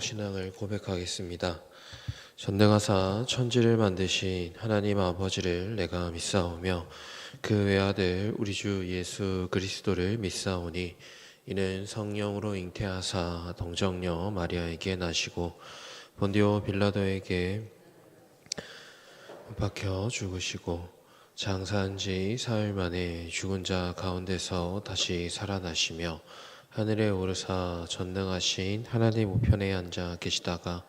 신앙을 고백하겠습니다. 전능하사 천지를 만드신 하나님 아버지를 내가 믿사오며 그 외아들 우리 주 예수 그리스도를 믿사오니 이는 성령으로 잉태하사 동정녀 마리아에게 나시고 본디오 빌라도에게 박혀 죽으시고 장사한 지 사흘 만에 죽은 자 가운데서 다시 살아나시며 하늘에 오르사 전능하신 하나님 우편에 앉아 계시다가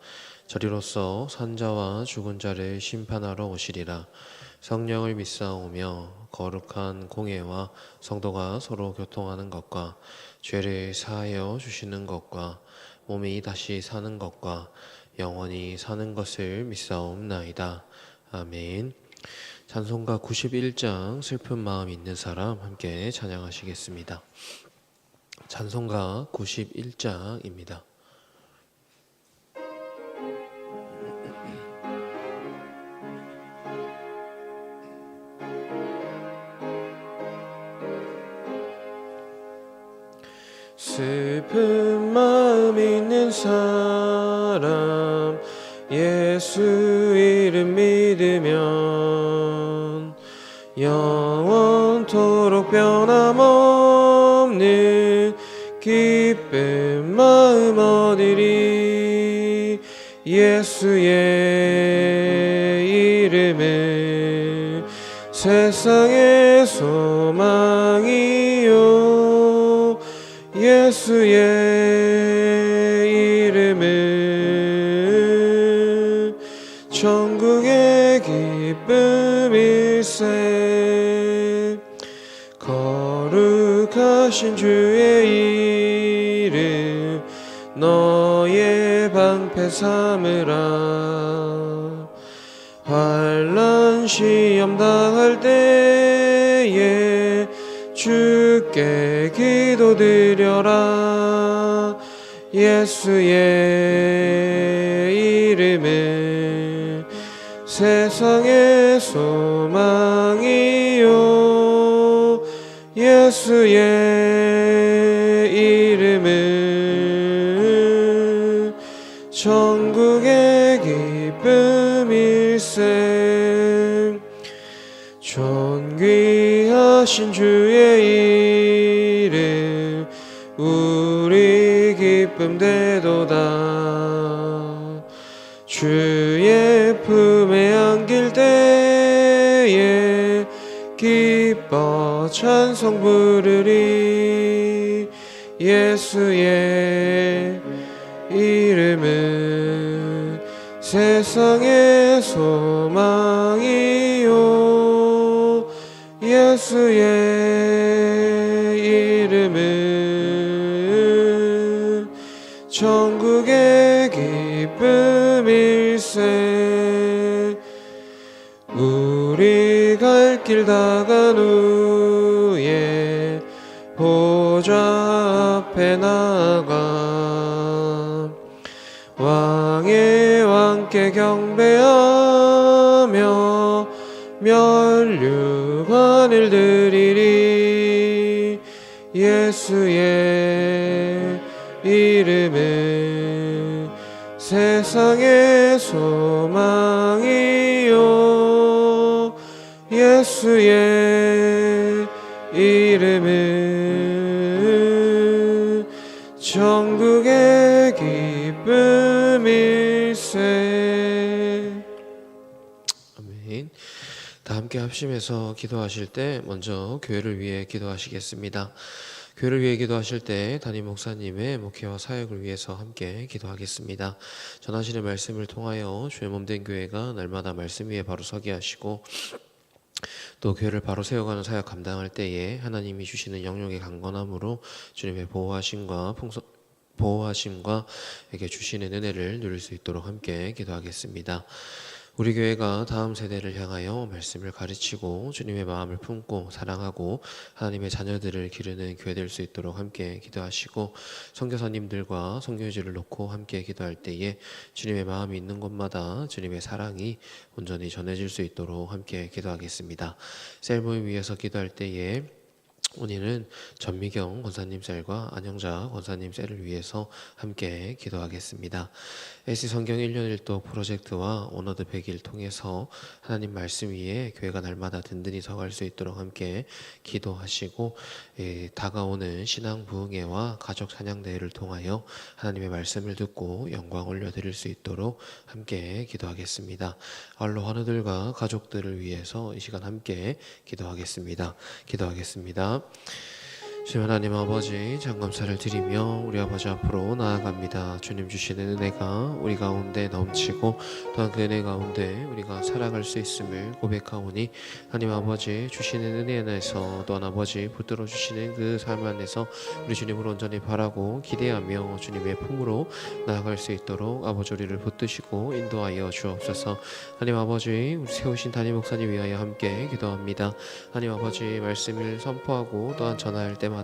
저리로서 산자와 죽은 자를 심판하러 오시리라. 성령을 믿사오며 거룩한 공예와 성도가 서로 교통하는 것과 죄를 사하여 주시는 것과 몸이 다시 사는 것과 영원히 사는 것을 믿사옵나이다. 아멘. 찬송가 91장 슬픈 마음 있는 사람 함께 찬양하시겠습니다. 찬송가 91장입니다. 슬픈 마음 있는 사람 예수 이름 믿으면 영원토록 변함없는 기쁜 마음 얻으리. 예수의 이름은 세상의 소망이요 예수의 이름은 천국의 기쁨일세. 거룩하신 주의 이름 너의 방패 삼으라. 환난 시험 당할 때에 주께 기도드려라. 예수의 이름은 세상의 소망이요 예수의 이름은 천국의 기쁨일세. 존귀하신 주의 이름 우리 기쁨 되도다. 주의 품에 안길 때에 기뻐 찬송 부르리. 예수의 이름은 세상의 소망이요 예수의 이름은 천국의 기쁨일세. 우리 갈 길 다간 후에 보좌 앞에 나가 왕의 왕께 경배하며 면류관을 드리리. 예수의 이름은 세상의 소망이요 예수의 이름은 천국의 기쁨일세. 아멘. 다 함께 합심해서 기도하실 때 먼저 교회를 위해 기도하시겠습니다. 교회를 위해 기도하실 때 담임 목사님의 목회와 사역을 위해서 함께 기도하겠습니다. 전하시는 말씀을 통하여 주의 몸된 교회가 날마다 말씀 위에 바로 서게 하시고 또 교회를 바로 세워가는 사역 감당할 때에 하나님이 주시는 영역의 강건함으로 주님의 보호하심과 에게 주시는 은혜를 누릴 수 있도록 함께 기도하겠습니다. 우리 교회가 다음 세대를 향하여 말씀을 가르치고 주님의 마음을 품고 사랑하고 하나님의 자녀들을 기르는 교회 될 수 있도록 함께 기도하시고, 선교사님들과 선교유지를 놓고 함께 기도할 때에 주님의 마음이 있는 곳마다 주님의 사랑이 온전히 전해질 수 있도록 함께 기도하겠습니다. 셀 모임 위해서 기도할 때에 오늘은 전미경 권사님 셀과 안영자 권사님 셀을 위해서 함께 기도하겠습니다. SC 성경 1년 1도 프로젝트와 오너드 100일 통해서 하나님 말씀 위에 교회가 날마다 든든히 서갈 수 있도록 함께 기도하시고, 다가오는 신앙 부흥회와 가족 찬양대회를 통하여 하나님의 말씀을 듣고 영광 올려드릴 수 있도록 함께 기도하겠습니다. 알로 환우들과 가족들을 위해서 이 시간 함께 기도하겠습니다. 주님 하나님 아버지, 장감사를 드리며 우리 아버지 앞으로 나아갑니다. 주님 주시는 은혜가 우리 가운데 넘치고 또한 그 은혜 가운데 우리가 살아갈 수 있음을 고백하오니, 하나님 아버지 주시는 은혜 안에서 또한 아버지 붙들어 주시는 그 삶 안에서 우리 주님을 온전히 바라고 기대하며 주님의 품으로 나아갈 수 있도록 아버지 우리를 붙드시고 인도하여 주옵소서. 하나님 아버지, 우리 세우신 담임 목사님 위하여 함께 기도합니다. 하나님 아버지, 말씀을 선포하고 또한 전할 때마다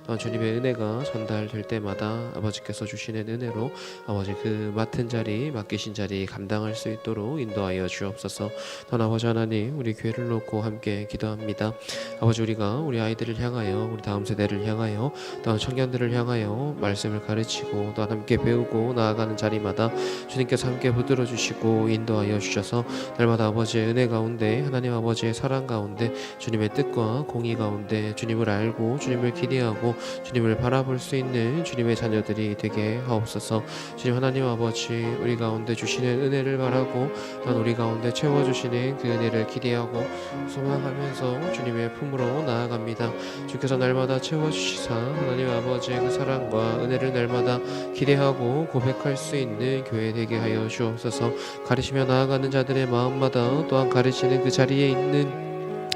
또한 주님의 은혜가 전달될 때마다 아버지께서 주시는 은혜로 아버지 그 맡은 자리, 맡기신 자리 감당할 수 있도록 인도하여 주옵소서. 또한 아버지 하나님, 우리 교회를 놓고 함께 기도합니다. 아버지, 우리가 우리 아이들을 향하여, 우리 다음 세대를 향하여, 또한 청년들을 향하여 말씀을 가르치고 또한 함께 배우고 나아가는 자리마다 주님께서 함께 붙들어 주시고 인도하여 주셔서 날마다 아버지의 은혜 가운데, 하나님 아버지의 사랑 가운데, 주님의 뜻과 공의 가운데 주님을 알고 주님을 기대하고 주님을 바라볼 수 있는 주님의 자녀들이 되게 하옵소서. 주님 하나님 아버지, 우리 가운데 주시는 은혜를 바라고 또한 우리 가운데 채워주시는 그 은혜를 기대하고 소망하면서 주님의 품으로 나아갑니다. 주께서 날마다 채워주시사 하나님 아버지의 그 사랑과 은혜를 날마다 기대하고 고백할 수 있는 교회 되게 하여 주옵소서. 가르치며 나아가는 자들의 마음마다 또한 가르치는 그 자리에 있는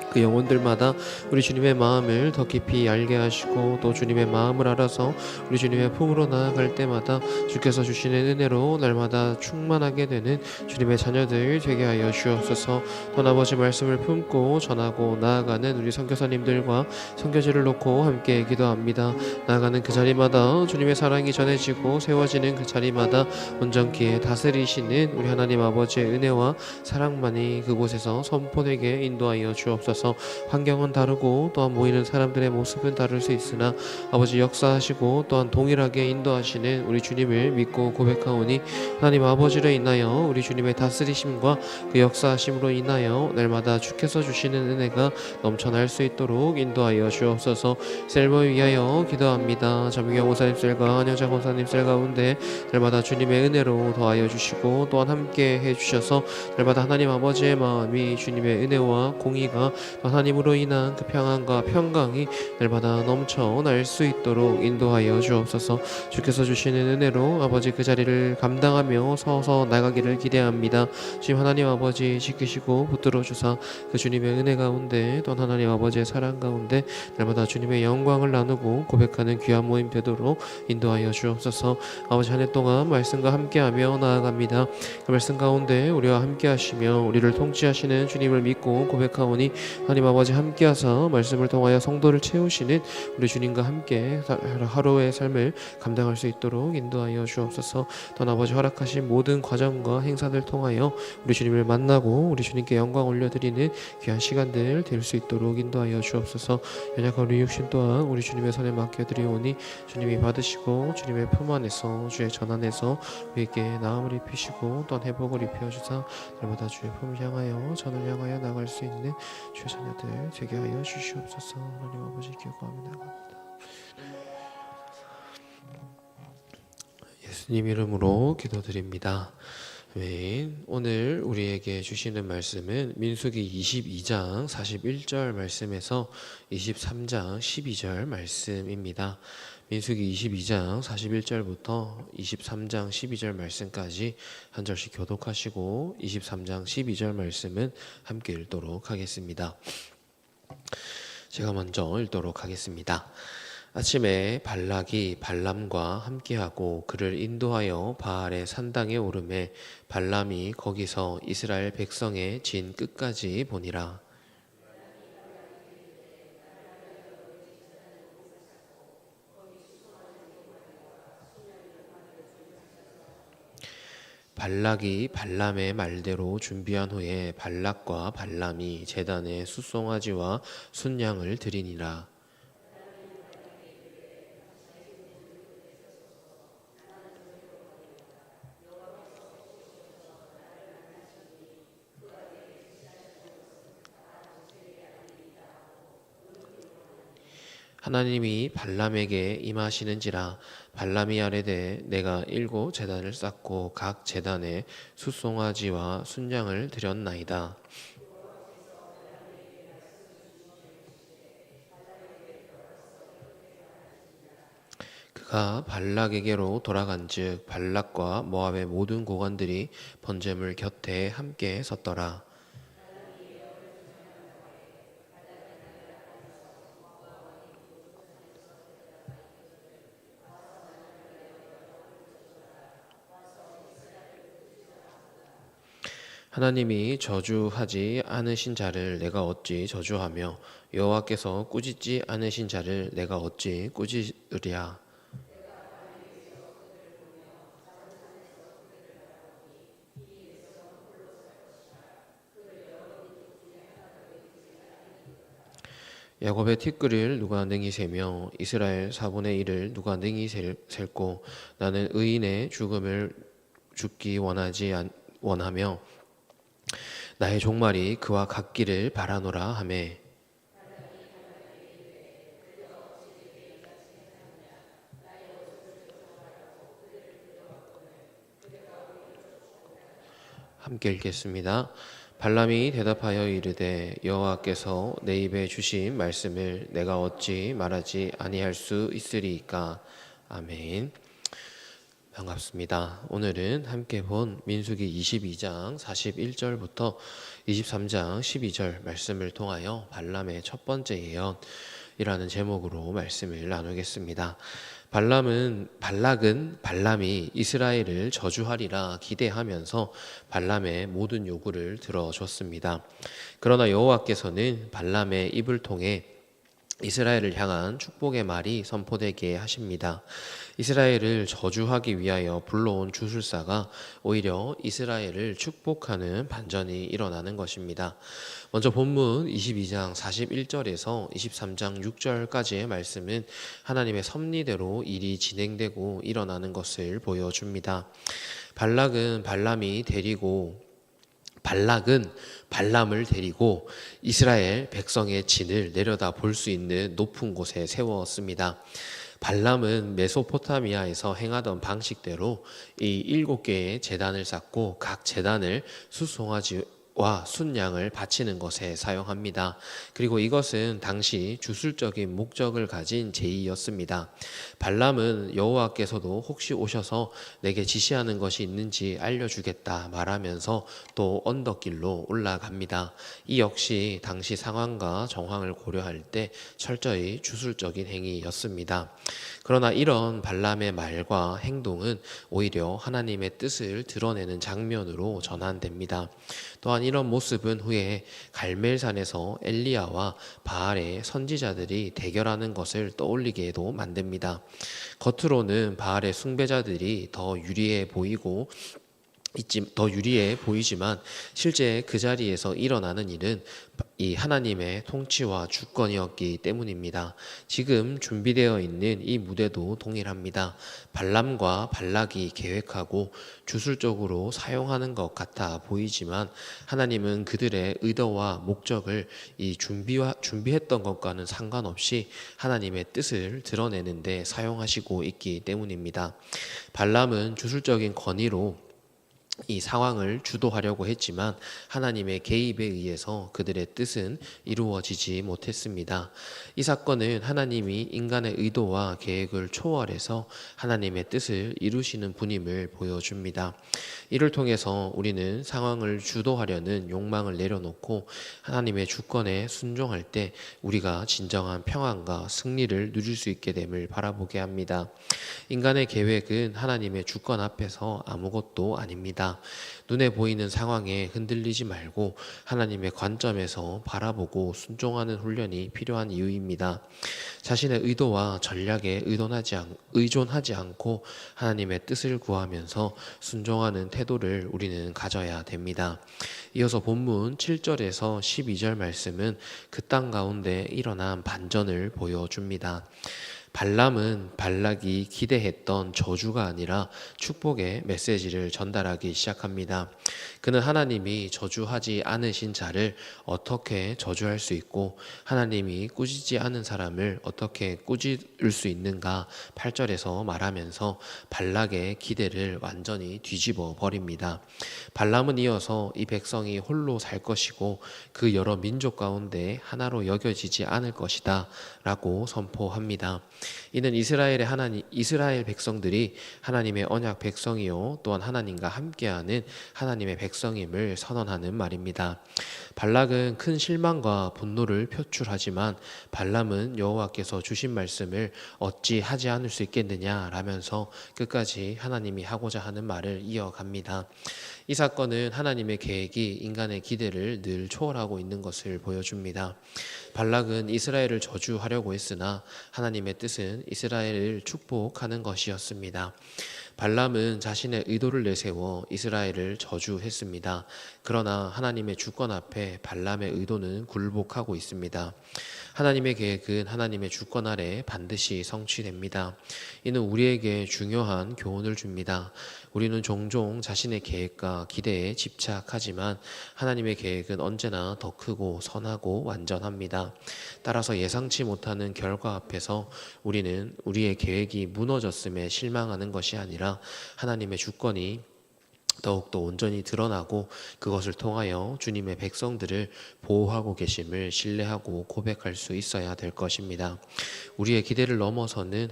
그 영혼들마다 우리 주님의 마음을 더 깊이 알게 하시고 또 주님의 마음을 알아서 우리 주님의 품으로 나아갈 때마다 주께서 주시는 은혜로 날마다 충만하게 되는 주님의 자녀들 되게 하여 주옵소서. 또 아버지 말씀을 품고 전하고 나아가는 우리 선교사님들과 선교지를 놓고 함께 기도합니다. 나아가는 그 자리마다 주님의 사랑이 전해지고 세워지는 그 자리마다 온전케 다스리시는 우리 하나님 아버지의 은혜와 사랑만이 그곳에서 선포되게 인도하여 주옵소서. 환경은 다르고 또한 모이는 사람들의 모습은 다를 수 있으나 아버지 역사하시고 또한 동일하게 인도하시는 우리 주님을 믿고 고백하오니, 하나님 아버지로 인하여 우리 주님의 다스리심과 그 역사하심으로 인하여 날마다 주께서 주시는 은혜가 넘쳐날 수 있도록 인도하여 주옵소서. 셀모에 위하여 기도합니다. 전미경 목사님 셀과 안영자 권사님 셀 가운데 날마다 주님의 은혜로 더하여 주시고 또한 함께 해주셔서 날마다 하나님 아버지의 마음이 주님의 은혜와 공의가 하나님으로 인한 그 평안과 평강이 날마다 넘쳐날 수 있도록 인도하여 주옵소서. 주께서 주시는 은혜로 아버지 그 자리를 감당하며 서서 나가기를 기대합니다. 주님 하나님 아버지 지키시고 붙들어 주사 그 주님의 은혜 가운데 또 하나님 아버지의 사랑 가운데 날마다 주님의 영광을 나누고 고백하는 귀한 모임 되도록 인도하여 주옵소서. 아버지 한 해 동안 말씀과 함께하며 나아갑니다. 그 말씀 가운데 우리와 함께하시며 우리를 통치하시는 주님을 믿고 고백하오니, 하나님 아버지 함께하사 말씀을 통하여 성도를 채우시는 우리 주님과 함께 하루의 삶을 감당할 수 있도록 인도하여 주옵소서. 또한 아버지 허락하신 모든 과정과 행사들 통하여 우리 주님을 만나고 우리 주님께 영광 올려드리는 귀한 시간들 될 수 있도록 인도하여 주옵소서. 연약한 우리 육신 또한 우리 주님의 손에 맡겨드리오니 주님이 받으시고 주님의 품 안에서 주의 전 안에서 우리에게 나음을 입히시고 또한 회복을 입혀주사 날마다 주의 품을 향하여 전을 향하여 나갈 수 있는 주의 자녀들 되게 하여 주시옵소서. 하나님 아버지 기억하며 나갑니다. 예수님 이름으로 기도드립니다. 아멘. 오늘 우리에게 주시는 말씀은 민수기 22장 41절 말씀에서 23장 12절 말씀입니다. 민수기 22장 41절부터 23장 12절 말씀까지 한 절씩 교독하시고 23장 12절 말씀은 함께 읽도록 하겠습니다. 제가 먼저 읽도록 하겠습니다. 아침에 발락이 발람과 함께하고 그를 인도하여 바알의 산당에 오르매 발람이 거기서 이스라엘 백성의 진 끝까지 보니라. 발락이 발람의 말대로 준비한 후에 발락과 발람이 제단에 숫송아지와 순양을 드리니라. 하나님이 발람에게 임하시는지라. 발람이 아뢰되 내가 7 제단을 쌓고 각 제단에 숫송아지와 순양을 드렸나이다. 그가 발락에게로 돌아간즉 발락과 모압의 모든 고관들이 번제물 곁에 함께 섰더라. 하나님이 저주하지 않으신 자를 내가 어찌 저주하며 여호와께서 꾸짖지 않으신 자를 내가 어찌 꾸짖으랴. 야곱의 티끌을 누가 능히 세며 이스라엘 4분의 1을 누가 능히 셀고 나는 의인의 죽음을 죽기 원하며 나의 종말이 그와 같기를 바라노라 하매 함께 읽겠습니다. 발람이 대답하여 이르되 여호와께서 내 입에 주신 말씀을 내가 어찌 말하지 아니할 수 있으리이까. 아멘. 반갑습니다. 오늘은 함께 본 민수기 22장 41절부터 23장 12절 말씀을 통하여 발람의 첫 번째 예언이라는 제목으로 말씀을 나누겠습니다. 발락은 발람이 이스라엘을 저주하리라 기대하면서 발람의 모든 요구를 들어줬습니다. 그러나 여호와께서는 발람의 입을 통해 이스라엘을 향한 축복의 말이 선포되게 하십니다. 이스라엘을 저주하기 위하여 불러온 주술사가 오히려 이스라엘을 축복하는 반전이 일어나는 것입니다. 먼저 본문 22장 41절에서 23장 6절까지의 말씀은 하나님의 섭리대로 일이 진행되고 일어나는 것을 보여줍니다. 발락은 발람을 데리고 이스라엘 백성의 진을 내려다 볼 수 있는 높은 곳에 세웠습니다. 발람은 메소포타미아에서 행하던 방식대로 이 7개의 제단을 쌓고 각 제단을 숫송아지와 순양을 바치는 것에 사용합니다. 그리고 이것은 당시 주술적인 목적을 가진 제의였습니다. 발람은 여호와께서도 혹시 오셔서 내게 지시하는 것이 있는지 알려주겠다 말하면서 또 언덕길로 올라갑니다. 이 역시 당시 상황과 정황을 고려할 때 철저히 주술적인 행위였습니다. 그러나 이런 발람의 말과 행동은 오히려 하나님의 뜻을 드러내는 장면으로 전환됩니다. 또한 이런 모습은 후에 갈멜산에서 엘리야와 바알의 선지자들이 대결하는 것을 떠올리게도 만듭니다. 겉으로는 바알의 숭배자들이 더 유리해 보이지만 실제 그 자리에서 일어나는 일은 이 하나님의 통치와 주권이었기 때문입니다. 지금 준비되어 있는 이 무대도 동일합니다. 발람과 발락이 계획하고 주술적으로 사용하는 것 같아 보이지만 하나님은 그들의 의도와 목적을 이 준비했던 것과는 상관없이 하나님의 뜻을 드러내는데 사용하시고 있기 때문입니다. 발람은 주술적인 권위로 이 상황을 주도하려고 했지만 하나님의 개입에 의해서 그들의 뜻은 이루어지지 못했습니다. 이 사건은 하나님이 인간의 의도와 계획을 초월해서 하나님의 뜻을 이루시는 분임을 보여줍니다. 이를 통해서 우리는 상황을 주도하려는 욕망을 내려놓고 하나님의 주권에 순종할 때 우리가 진정한 평안과 승리를 누릴 수 있게 됨을 바라보게 합니다. 인간의 계획은 하나님의 주권 앞에서 아무것도 아닙니다. 눈에 보이는 상황에 흔들리지 말고 하나님의 관점에서 바라보고 순종하는 훈련이 필요한 이유입니다. 자신의 의도와 전략에 의존하지 않고 하나님의 뜻을 구하면서 순종하는 태도를 우리는 가져야 됩니다. 이어서 본문 7절에서 12절 말씀은 그 땅 가운데 일어난 반전을 보여줍니다. 발람은 발락이 기대했던 저주가 아니라 축복의 메시지를 전달하기 시작합니다. 그는 하나님이 저주하지 않으신 자를 어떻게 저주할 수 있고 하나님이 꾸짖지 않은 사람을 어떻게 꾸짖을 수 있는가 8절에서 말하면서 발락의 기대를 완전히 뒤집어 버립니다. 발람은 이어서 이 백성이 홀로 살 것이고 그 여러 민족 가운데 하나로 여겨지지 않을 것이다 라고 선포합니다. 이는 이스라엘 백성들이 하나님의 언약 백성이요 또한 하나님과 함께하는 하나님의 백성임을 선언하는 말입니다. 발락은 큰 실망과 분노를 표출하지만 발람은 여호와께서 주신 말씀을 어찌 하지 않을 수 있겠느냐 라면서 끝까지 하나님이 하고자 하는 말을 이어갑니다. 이 사건은 하나님의 계획이 인간의 기대를 늘 초월하고 있는 것을 보여줍니다. 발락은 이스라엘을 저주하려고 했으나 하나님의 뜻은 이스라엘을 축복하는 것이었습니다. 발람은 자신의 의도를 내세워 이스라엘을 저주했습니다. 그러나 하나님의 주권 앞에 발람의 의도는 굴복하고 있습니다. 하나님의 계획은 하나님의 주권 아래 반드시 성취됩니다. 이는 우리에게 중요한 교훈을 줍니다. 우리는 종종 자신의 계획과 기대에 집착하지만 하나님의 계획은 언제나 더 크고 선하고 완전합니다. 따라서 예상치 못하는 결과 앞에서 우리는 우리의 계획이 무너졌음에 실망하는 것이 아니라 하나님의 주권이 더욱더 온전히 드러나고 그것을 통하여 주님의 백성들을 보호하고 계심을 신뢰하고 고백할 수 있어야 될 것입니다. 우리의 기대를 넘어서는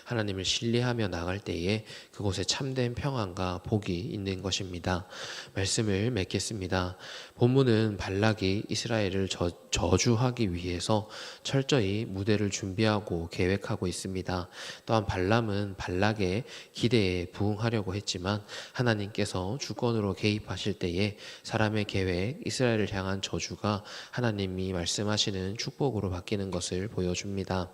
하나님을 신뢰하며 나갈 때에 그곳에 참된 평안과 복이 있는 것입니다. 말씀을 맺겠습니다. 본문은 발락이 이스라엘을 저주하기 위해서 철저히 무대를 준비하고 계획하고 있습니다. 또한 발람은 발락의 기대에 부응하려고 했지만 하나님께서 주권으로 개입하실 때에 사람의 계획, 이스라엘을 향한 저주가 하나님이 말씀하시는 축복으로 바뀌는 것을 보여줍니다.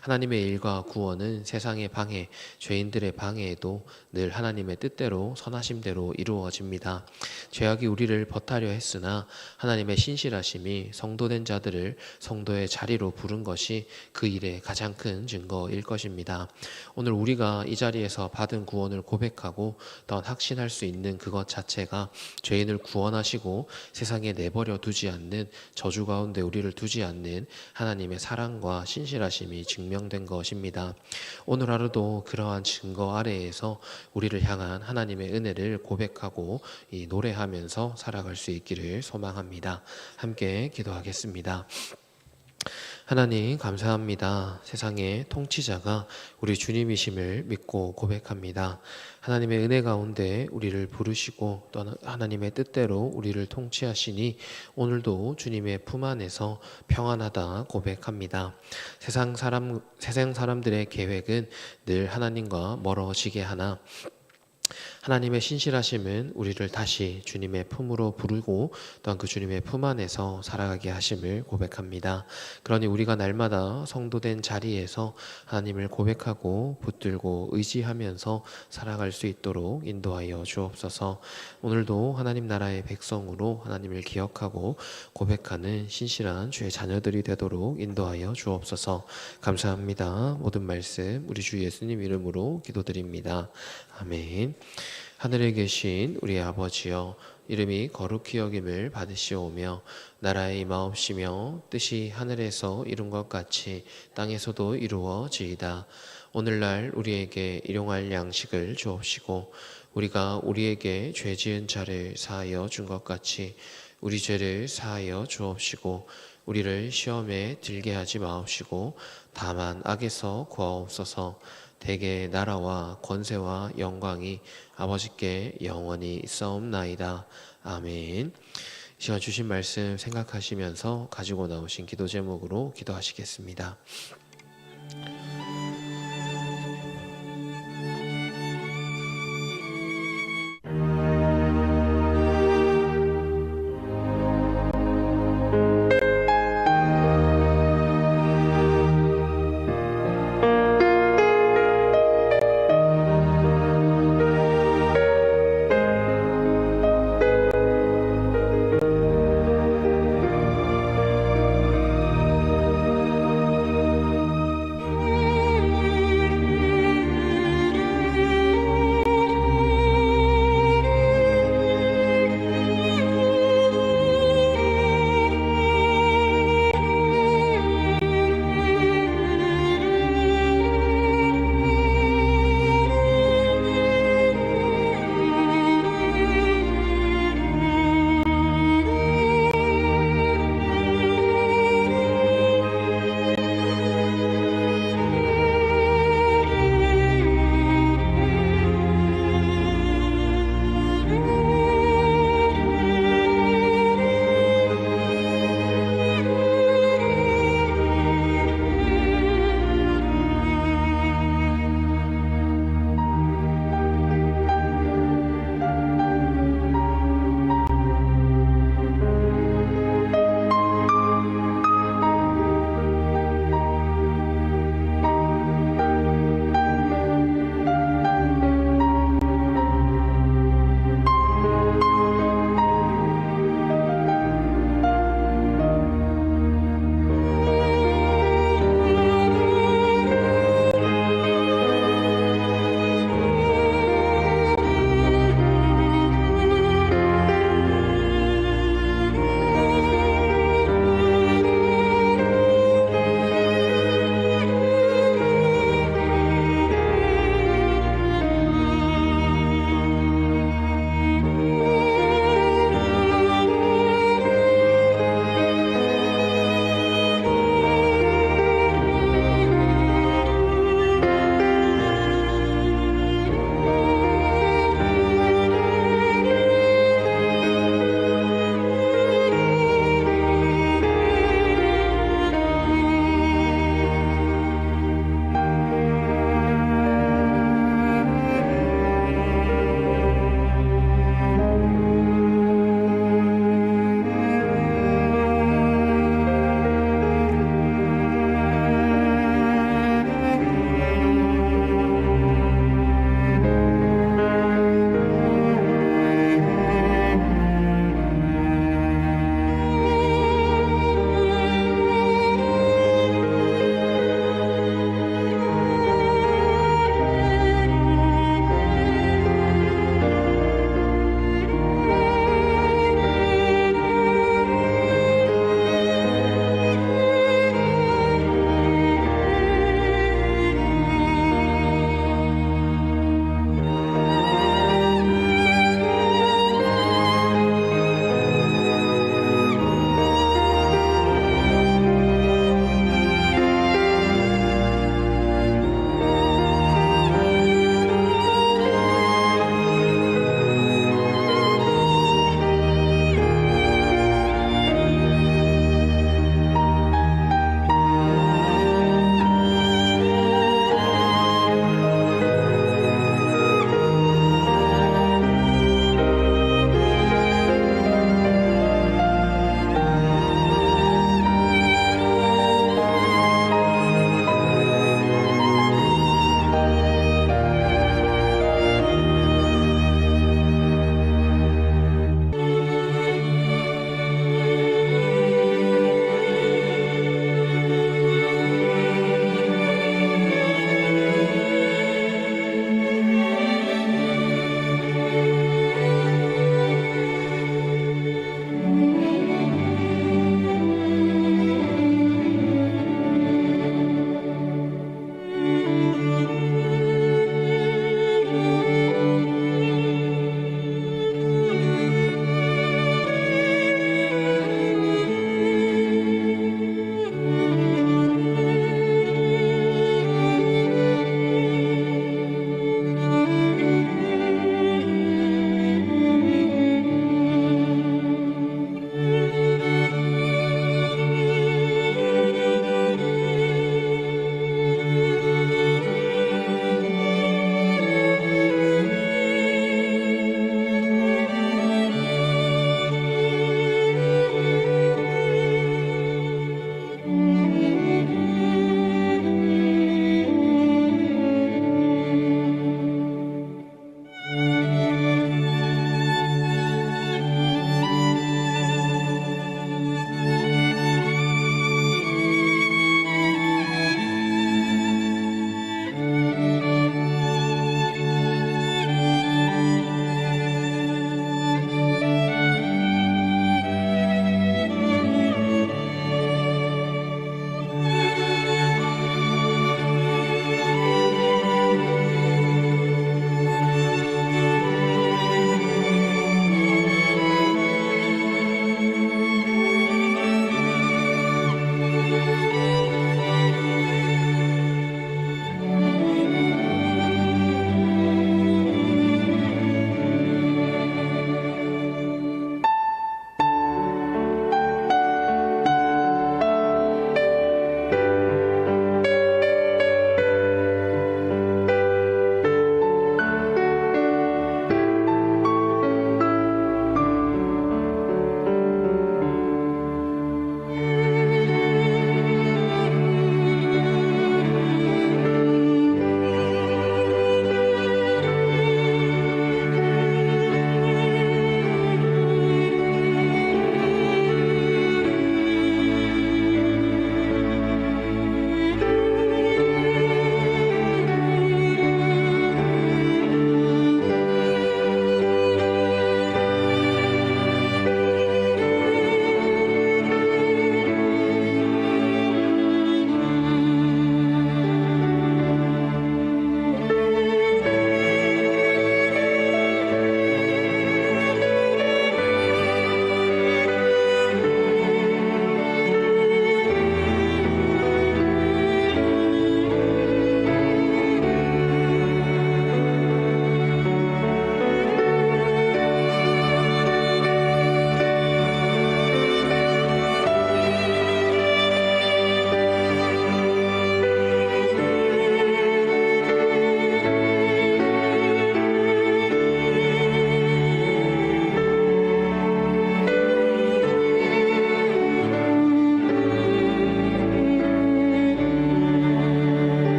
하나님의 일과 구원은 세상의 방해, 죄인들의 방해에도 늘 하나님의 뜻대로 선하심대로 이루어집니다. 죄악이 우리를 벗하려 했으나 하나님의 신실하심이 성도된 자들을 성도의 자리로 부른 것이 그 일의 가장 큰 증거일 것입니다. 오늘 우리가 이 자리에서 받은 구원을 고백하고 또한 확신할 수 있는 그것 자체가 죄인을 구원하시고 세상에 내버려 두지 않는 저주 가운데 우리를 두지 않는 하나님의 사랑과 신실하심이 증명된 것입니다. 오늘 하루도 그러한 증거 아래에서 우리를 향한 하나님의 은혜를 고백하고 노래하면서 살아갈 수 있기를 소망합니다. 함께 기도하겠습니다. 하나님 감사합니다. 세상의 통치자가 우리 주님이심을 믿고 고백합니다. 하나님의 은혜 가운데 우리를 부르시고 또 하나님의 뜻대로 우리를 통치하시니 오늘도 주님의 품 안에서 평안하다 고백합니다. 세상 사람들의 계획은 늘 하나님과 멀어지게 하나 하나님의 신실하심은 우리를 다시 주님의 품으로 부르고 또한 그 주님의 품 안에서 살아가게 하심을 고백합니다. 그러니 우리가 날마다 성도된 자리에서 하나님을 고백하고 붙들고 의지하면서 살아갈 수 있도록 인도하여 주옵소서. 오늘도 하나님 나라의 백성으로 하나님을 기억하고 고백하는 신실한 주의 자녀들이 되도록 인도하여 주옵소서. 감사합니다. 모든 말씀 우리 주 예수님 이름으로 기도드립니다. 아멘. 하늘에 계신 우리 아버지여, 이름이 거룩히 여김을 받으시오며 나라의 임하옵시며 뜻이 하늘에서 이룬 것 같이 땅에서도 이루어지이다. 오늘날 우리에게 일용할 양식을 주옵시고 우리가 우리에게 죄 지은 자를 사하여 준 것 같이 우리 죄를 사하여 주옵시고 우리를 시험에 들게 하지 마옵시고 다만 악에서 구하옵소서. 대개 나라와 권세와 영광이 아버지께 영원히 있사옵나이다. 아멘. 이 시간 주신 말씀 생각하시면서 가지고 나오신 기도 제목으로 기도하시겠습니다.